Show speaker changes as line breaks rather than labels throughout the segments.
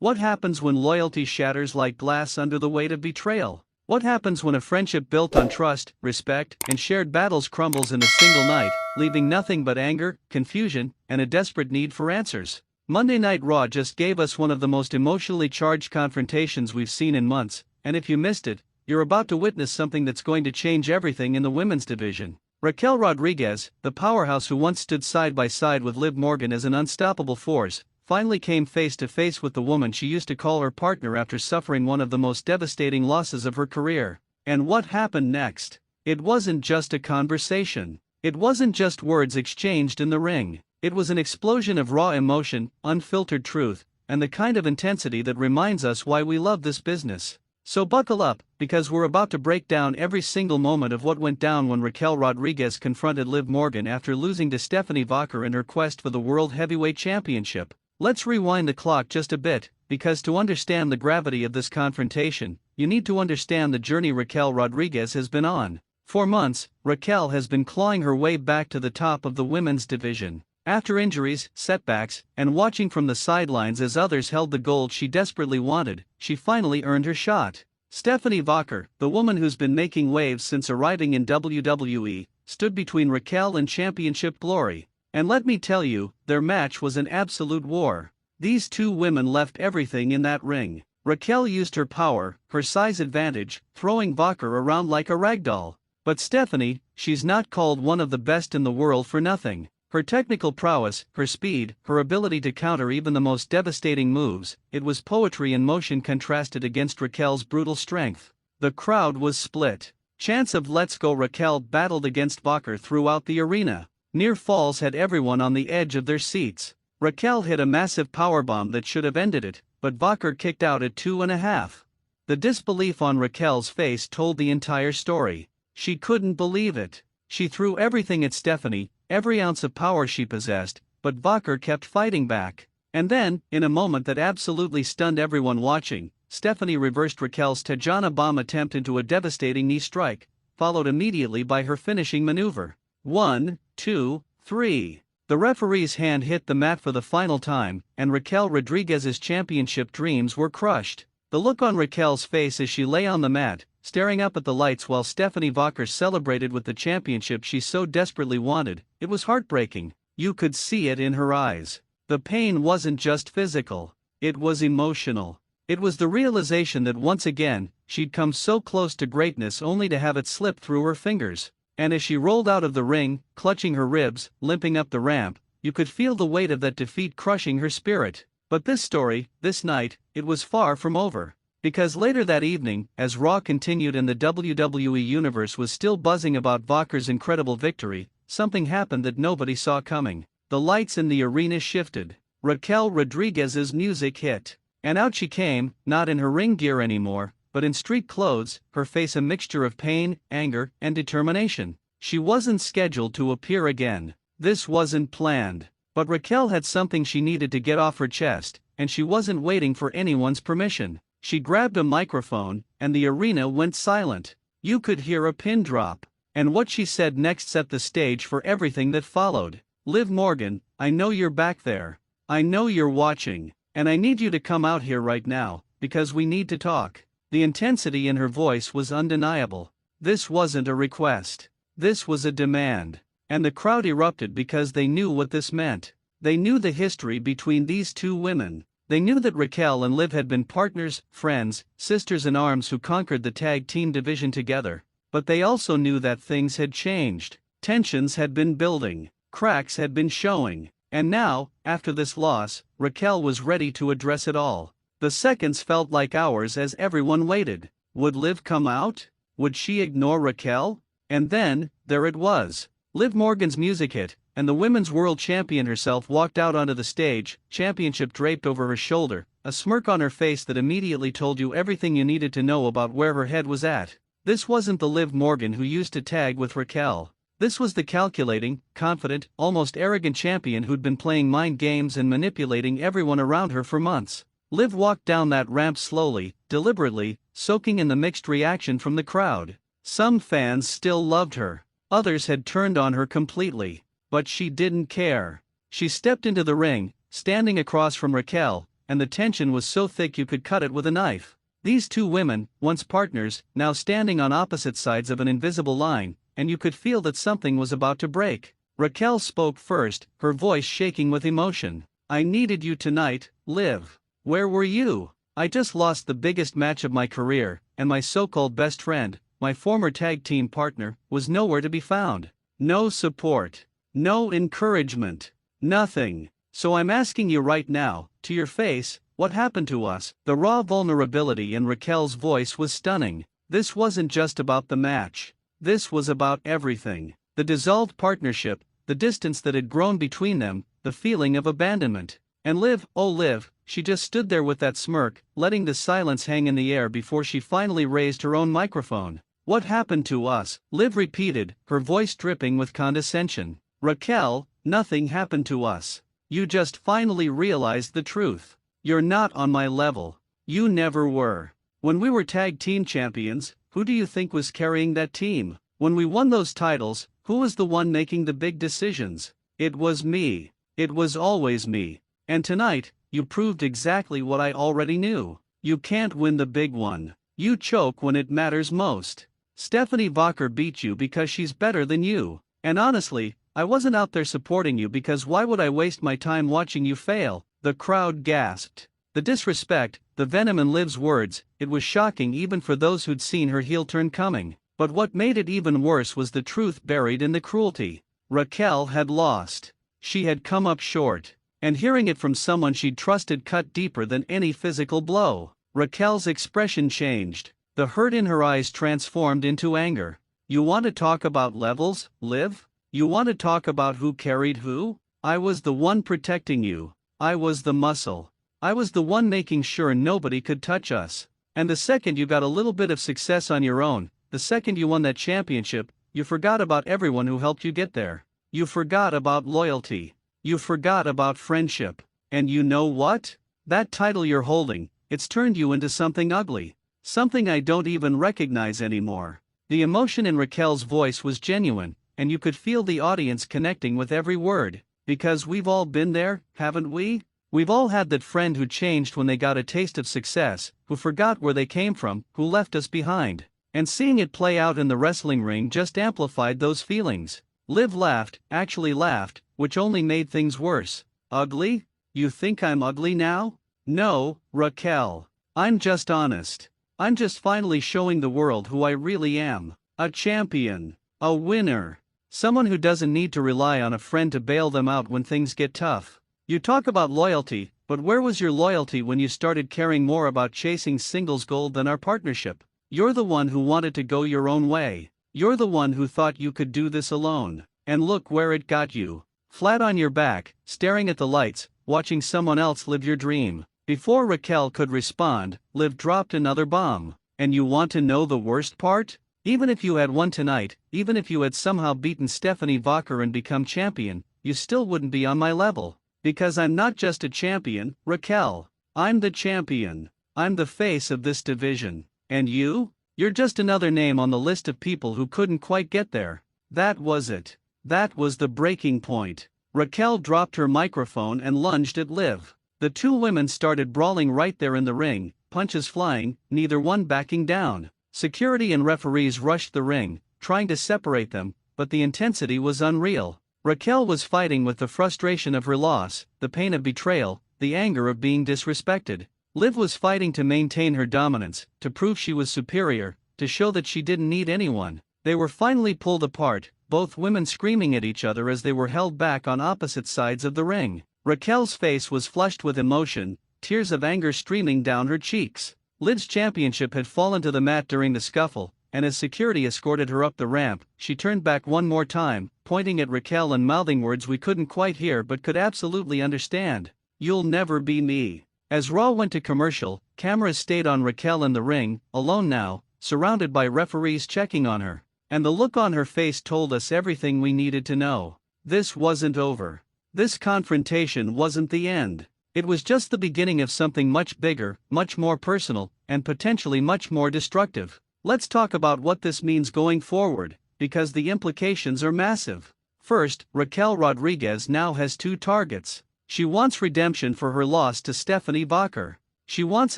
What happens when loyalty shatters like glass under the weight of betrayal? What happens when a friendship built on trust, respect, and shared battles crumbles in a single night, leaving nothing but anger, confusion, and a desperate need for answers? Monday Night Raw just gave us one of the most emotionally charged confrontations we've seen in months, and if you missed it, you're about to witness something that's going to change everything in the women's division. Raquel Rodriguez, the powerhouse who once stood side by side with Liv Morgan as an unstoppable force, finally came face to face with the woman she used to call her partner after suffering one of the most devastating losses of her career. And what happened next? It wasn't just a conversation. It wasn't just words exchanged in the ring. It was an explosion of raw emotion, unfiltered truth, and the kind of intensity that reminds us why we love this business. So buckle up, because we're about to break down every single moment of what went down when Raquel Rodriguez confronted Liv Morgan after losing to Stephanie Vacher in her quest for the World Heavyweight Championship. Let's rewind the clock just a bit, because to understand the gravity of this confrontation, you need to understand the journey Raquel Rodriguez has been on. For months, Raquel has been clawing her way back to the top of the women's division. After injuries, setbacks, and watching from the sidelines as others held the gold she desperately wanted, she finally earned her shot. Stephanie Vacher, the woman who's been making waves since arriving in WWE, stood between Raquel and championship glory. And let me tell you, their match was an absolute war. These two women left everything in that ring. Raquel used her power, her size advantage, throwing Vacher around like a ragdoll. But Stephanie, she's not called one of the best in the world for nothing. Her technical prowess, her speed, her ability to counter even the most devastating moves, it was poetry in motion contrasted against Raquel's brutal strength. The crowd was split. Chants of "Let's Go Raquel" battled against Vacher throughout the arena. Near falls had everyone on the edge of their seats. Raquel hit a massive powerbomb that should have ended it, but Vacher kicked out at 2.5. The disbelief on Raquel's face told the entire story. She couldn't believe it. She threw everything at Stephanie, every ounce of power she possessed, but Vacher kept fighting back. And then, in a moment that absolutely stunned everyone watching, Stephanie reversed Raquel's Tajana bomb attempt into a devastating knee strike, followed immediately by her finishing maneuver. 1, 2, 3. The referee's hand hit the mat for the final time, and Raquel Rodriguez's championship dreams were crushed. The look on Raquel's face as she lay on the mat, staring up at the lights while Stephanie Vacher celebrated with the championship she so desperately wanted, it was heartbreaking. You could see it in her eyes. The pain wasn't just physical, it was emotional. It was the realization that once again, she'd come so close to greatness only to have it slip through her fingers. And as she rolled out of the ring, clutching her ribs, limping up the ramp, you could feel the weight of that defeat crushing her spirit. But this story, this night, it was far from over. Because later that evening, as Raw continued and the WWE Universe was still buzzing about Vacher's incredible victory, something happened that nobody saw coming. The lights in the arena shifted. Raquel Rodriguez's music hit. And out she came, not in her ring gear anymore, but in street clothes, her face a mixture of pain, anger, and determination. She wasn't scheduled to appear again. This wasn't planned. But Raquel had something she needed to get off her chest, and she wasn't waiting for anyone's permission. She grabbed a microphone, and the arena went silent. You could hear a pin drop. And what she said next set the stage for everything that followed. Liv Morgan, I know you're back there. I know you're watching. And I need you to come out here right now, because we need to talk. The intensity in her voice was undeniable. This wasn't a request. This was a demand. And the crowd erupted because they knew what this meant. They knew the history between these two women. They knew that Raquel and Liv had been partners, friends, sisters in arms who conquered the tag team division together. But they also knew that things had changed. Tensions had been building. Cracks had been showing. And now, after this loss, Raquel was ready to address it all. The seconds felt like hours as everyone waited. Would Liv come out? Would she ignore Raquel? And then, there it was. Liv Morgan's music hit, and the women's world champion herself walked out onto the stage, championship draped over her shoulder, a smirk on her face that immediately told you everything you needed to know about where her head was at. This wasn't the Liv Morgan who used to tag with Raquel. This was the calculating, confident, almost arrogant champion who'd been playing mind games and manipulating everyone around her for months. Liv walked down that ramp slowly, deliberately, soaking in the mixed reaction from the crowd. Some fans still loved her. Others had turned on her completely. But she didn't care. She stepped into the ring, standing across from Raquel, and the tension was so thick you could cut it with a knife. These two women, once partners, now standing on opposite sides of an invisible line, and you could feel that something was about to break. Raquel spoke first, her voice shaking with emotion. "I needed you tonight, Liv. Where were you? I just lost the biggest match of my career, and my so-called best friend, my former tag team partner, was nowhere to be found. No support. No encouragement. Nothing. So I'm asking you right now, to your face, what happened to us?" The raw vulnerability in Raquel's voice was stunning. This wasn't just about the match. This was about everything. The dissolved partnership, the distance that had grown between them, the feeling of abandonment. And Liv, oh Liv, she just stood there with that smirk, letting the silence hang in the air before she finally raised her own microphone. "What happened to us?" Liv repeated, her voice dripping with condescension. "Raquel, nothing happened to us. You just finally realized the truth. You're not on my level. You never were. When we were tag team champions, who do you think was carrying that team? When we won those titles, who was the one making the big decisions? It was me. It was always me. And tonight, you proved exactly what I already knew. You can't win the big one. You choke when it matters most. Stephanie Vacher beat you because she's better than you. And honestly, I wasn't out there supporting you because why would I waste my time watching you fail?" The crowd gasped. The disrespect, the venom in Liv's words, it was shocking even for those who'd seen her heel turn coming. But what made it even worse was the truth buried in the cruelty. Raquel had lost. She had come up short. And hearing it from someone she'd trusted cut deeper than any physical blow. Raquel's expression changed. The hurt in her eyes transformed into anger. "You want to talk about levels, Liv? You want to talk about who carried who? I was the one protecting you. I was the muscle. I was the one making sure nobody could touch us. And the second you got a little bit of success on your own, the second you won that championship, you forgot about everyone who helped you get there. You forgot about loyalty. You forgot about friendship. And you know what? That title you're holding, it's turned you into something ugly. Something I don't even recognize anymore." The emotion in Raquel's voice was genuine, and you could feel the audience connecting with every word. Because we've all been there, haven't we? We've all had that friend who changed when they got a taste of success, who forgot where they came from, who left us behind. And seeing it play out in the wrestling ring just amplified those feelings. Liv laughed, actually laughed, which only made things worse. "Ugly? You think I'm ugly now? No, Raquel. I'm just honest. I'm just finally showing the world who I really am. A champion. A winner. Someone who doesn't need to rely on a friend to bail them out when things get tough. You talk about loyalty, but where was your loyalty when you started caring more about chasing singles gold than our partnership? You're the one who wanted to go your own way. You're the one who thought you could do this alone. And look where it got you. Flat on your back, staring at the lights, watching someone else live your dream." Before Raquel could respond, Liv dropped another bomb. "And you want to know the worst part? Even if you had won tonight, even if you had somehow beaten Stephanie Vacher and become champion, you still wouldn't be on my level. Because I'm not just a champion, Raquel. I'm the champion. I'm the face of this division. And you? You're just another name on the list of people who couldn't quite get there." That was it. That was the breaking point. Raquel dropped her microphone and lunged at Liv. The two women started brawling right there in the ring, punches flying, neither one backing down. Security and referees rushed the ring, trying to separate them, but the intensity was unreal. Raquel was fighting with the frustration of her loss, the pain of betrayal, the anger of being disrespected. Liv was fighting to maintain her dominance, to prove she was superior, to show that she didn't need anyone. They were finally pulled apart, both women screaming at each other as they were held back on opposite sides of the ring. Raquel's face was flushed with emotion, tears of anger streaming down her cheeks. Liv's championship had fallen to the mat during the scuffle, and as security escorted her up the ramp, she turned back one more time, pointing at Raquel and mouthing words we couldn't quite hear but could absolutely understand. "You'll never be me." As Raw went to commercial, cameras stayed on Raquel in the ring, alone now, surrounded by referees checking on her. And the look on her face told us everything we needed to know. This wasn't over. This confrontation wasn't the end. It was just the beginning of something much bigger, much more personal, and potentially much more destructive. Let's talk about what this means going forward, because the implications are massive. First, Raquel Rodriguez now has two targets. She wants redemption for her loss to Stephanie Bacher. She wants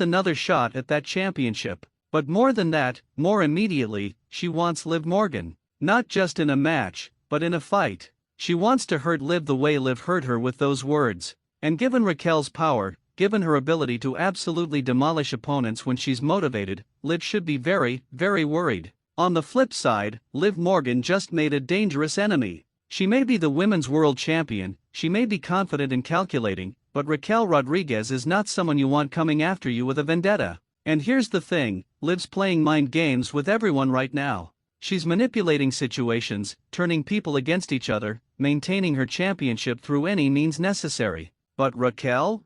another shot at that championship. But more than that, more immediately, she wants Liv Morgan. Not just in a match, but in a fight. She wants to hurt Liv the way Liv hurt her with those words. And given Raquel's power, given her ability to absolutely demolish opponents when she's motivated, Liv should be very, very worried. On the flip side, Liv Morgan just made a dangerous enemy. She may be the women's world champion, she may be confident and calculating, but Raquel Rodriguez is not someone you want coming after you with a vendetta. And here's the thing, Liv's playing mind games with everyone right now. She's manipulating situations, turning people against each other, maintaining her championship through any means necessary. But Raquel